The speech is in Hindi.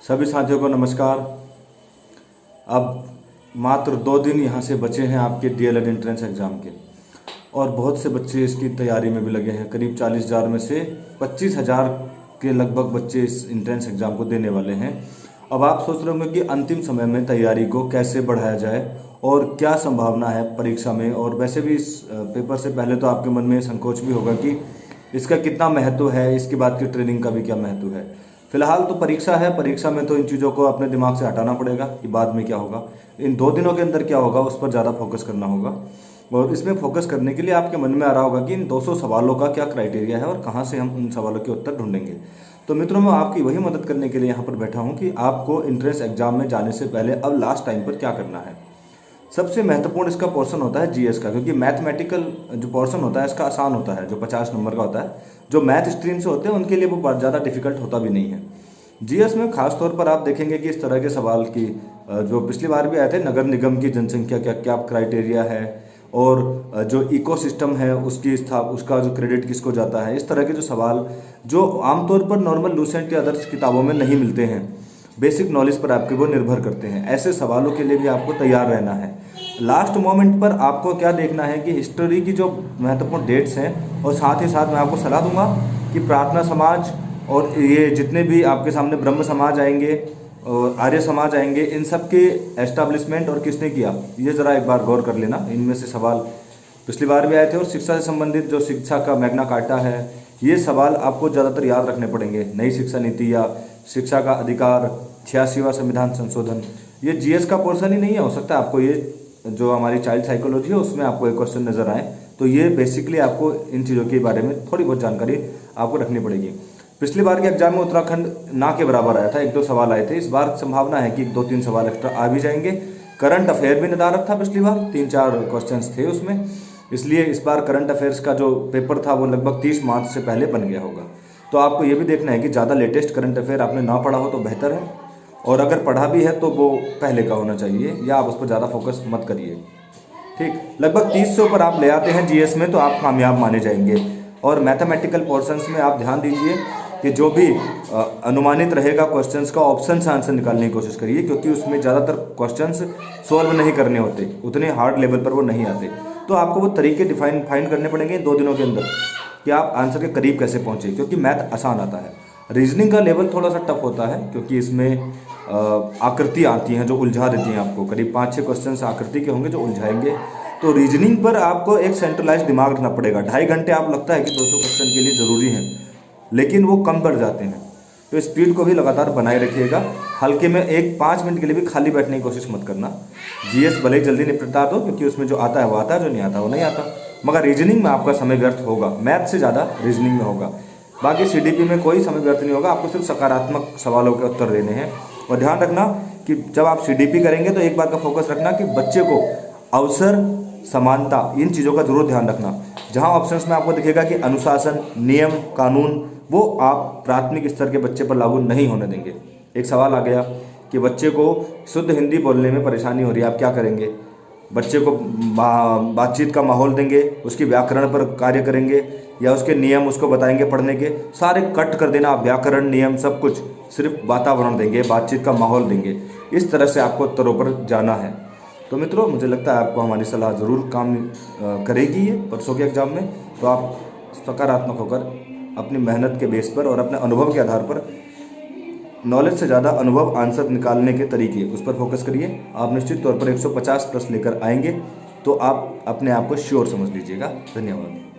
सभी साथियों को नमस्कार। अब मात्र 2 दिन यहाँ से बचे हैं आपके डीएलएड एंट्रेंस एग्ज़ाम के, और बहुत से बच्चे इसकी तैयारी में भी लगे हैं। करीब 40,000 में से 25,000 के लगभग बच्चे इस एंट्रेंस एग्ज़ाम को देने वाले हैं। अब आप सोच रहे होंगे कि अंतिम समय में तैयारी को कैसे बढ़ाया जाए और क्या संभावना है परीक्षा में। और वैसे भी इस पेपर से पहले तो आपके मन में संकोच भी होगा कि इसका कितना महत्व है, इसके बाद की ट्रेनिंग का भी क्या महत्व है। फिलहाल तो परीक्षा है, परीक्षा में तो इन चीज़ों को अपने दिमाग से हटाना पड़ेगा कि बाद में क्या होगा, इन 2 दिनों के अंदर क्या होगा, उस पर ज़्यादा फोकस करना होगा। और इसमें फोकस करने के लिए आपके मन में आ रहा होगा कि इन 200 सवालों का क्या क्राइटेरिया है और कहाँ से हम उन सवालों के उत्तर ढूंढेंगे। तो मित्रों, मैं आपकी वही मदद करने के लिए यहाँ पर बैठा हूँ कि आपको एंट्रेंस एग्जाम में जाने से पहले अब लास्ट टाइम पर क्या करना है। सबसे महत्वपूर्ण इसका पोर्शन होता है जीएस का, क्योंकि मैथमेटिकल जो पोर्शन होता है इसका आसान होता है, जो 50 नंबर का होता है। जो मैथ स्ट्रीम से होते हैं उनके लिए वो बहुत ज़्यादा डिफिकल्ट होता भी नहीं है। जीएस में खास तौर पर आप देखेंगे कि इस तरह के सवाल की जो पिछली बार भी आए थे, नगर निगम की जनसंख्या क्या क्या क्राइटेरिया है, और जो इकोसिस्टम है उसका जो क्रेडिट किसको जाता है, इस तरह के जो सवाल जो आमतौर पर नॉर्मल लूसेंट या अदर्स किताबों में नहीं मिलते हैं, बेसिक नॉलेज पर आपके वो निर्भर करते हैं। ऐसे सवालों के लिए भी आपको तैयार रहना है। लास्ट मोमेंट पर आपको क्या देखना है कि हिस्ट्री की जो महत्वपूर्ण डेट्स हैं, और साथ ही साथ मैं आपको सलाह दूंगा कि प्रार्थना समाज और ये जितने भी आपके सामने ब्रह्म समाज आएंगे और आर्य समाज आएंगे, इन सब के एस्टैब्लिशमेंट और किसने किया, ये ज़रा एक बार गौर कर लेना। इनमें से सवाल पिछली बार भी आए थे। और शिक्षा से संबंधित जो शिक्षा का मैग्ना कार्टा है, ये सवाल आपको ज़्यादातर याद रखने पड़ेंगे। नई शिक्षा नीति या शिक्षा का अधिकार, 86वां संविधान संशोधन, ये जीएस का पोर्शन ही नहीं है। हो सकता है आपको ये जो हमारी चाइल्ड साइकोलॉजी है उसमें आपको एक क्वेश्चन नजर आए। तो ये बेसिकली आपको इन चीज़ों के बारे में थोड़ी बहुत जानकारी आपको रखनी पड़ेगी। पिछली बार के एग्जाम में उत्तराखंड ना के बराबर आया था, 1-2 सवाल आए थे। इस बार संभावना है कि 2-3 सवाल एक्स्ट्रा आ भी जाएंगे। करंट अफेयर भी निर्धारक था पिछली बार, 3-4 क्वेश्चन थे उसमें, इसलिए इस बार करंट अफेयर्स का जो पेपर था वो लगभग 30 मार्च से पहले बन गया होगा। तो आपको ये भी देखना है कि ज़्यादा लेटेस्ट करंट अफेयर आपने ना पढ़ा हो तो बेहतर है, और अगर पढ़ा भी है तो वो पहले का होना चाहिए, या आप उस पर ज़्यादा फोकस मत करिए। ठीक, लगभग 30 से ऊपर आप ले आते हैं जीएस में तो आप कामयाब माने जाएंगे। और मैथमेटिकल पोर्शंस में आप ध्यान दीजिए कि जो भी अनुमानित रहेगा क्वेश्चंस का, ऑप्शन से आंसर निकालने की कोशिश करिए, क्योंकि उसमें ज़्यादातर क्वेश्चंस सॉल्व नहीं करने होते, उतने हार्ड लेवल पर वो नहीं आते। तो आपको वो तरीके फाइंड करने पड़ेंगे 2 दिनों के अंदर कि आप आंसर के करीब कैसे पहुँचे, क्योंकि मैथ आसान आता है। रीजनिंग का लेवल थोड़ा सा टफ होता है, क्योंकि इसमें आकृति आती हैं जो उलझा देती हैं आपको। करीब 5-6 क्वेश्चन आकृति के होंगे जो उलझाएंगे। तो रीजनिंग पर आपको एक सेंट्रलाइज दिमाग रखना पड़ेगा। 2.5 घंटे आप लगता है कि 200 क्वेश्चन के लिए ज़रूरी हैं, लेकिन वो कम पड़ जाते हैं। तो स्पीड को भी लगातार बनाए रखिएगा। हल्के में 5 मिनट के लिए भी खाली बैठने की कोशिश मत करना। जीएस भले ही जल्दी निपटा दो, क्योंकि उसमें जो आता है वो आता है, जो नहीं आता वो नहीं आता, मगर रीजनिंग में आपका समय व्यर्थ होगा, मैथ से ज़्यादा रीजनिंग में होगा। बाकी सीडीपी में कोई समय व्यर्थ नहीं होगा, आपको सिर्फ सकारात्मक सवालों के उत्तर देने हैं। और ध्यान रखना कि जब आप सीडीपी करेंगे तो एक बात का फोकस रखना कि बच्चे को अवसर, समानता, इन चीज़ों का जरूर ध्यान रखना। जहां ऑप्शंस में आपको दिखेगा कि अनुशासन, नियम, कानून, वो आप प्राथमिक स्तर के बच्चे पर लागू नहीं होने देंगे। एक सवाल आ गया कि बच्चे को शुद्ध हिंदी बोलने में परेशानी हो रही है, आप क्या करेंगे? बच्चे को बातचीत का माहौल देंगे, उसकी व्याकरण पर कार्य करेंगे, या उसके नियम उसको बताएंगे पढ़ने के, सारे कट कर देना। आप व्याकरण, नियम सब कुछ, सिर्फ वातावरण देंगे, बातचीत का माहौल देंगे। इस तरह से आपको उत्तरों पर जाना है। तो मित्रों, मुझे लगता है आपको हमारी सलाह ज़रूर काम करेगी ये परसों के एग्ज़ाम में। तो आप सकारात्मक होकर अपनी मेहनत के बेस पर और अपने अनुभव के आधार पर, नॉलेज से ज़्यादा अनुभव, आंसर निकालने के तरीके, उस पर फोकस करिए। आप निश्चित तौर पर 150 प्लस लेकर आएंगे, तो आप अपने आप को श्योर समझ लीजिएगा। धन्यवाद।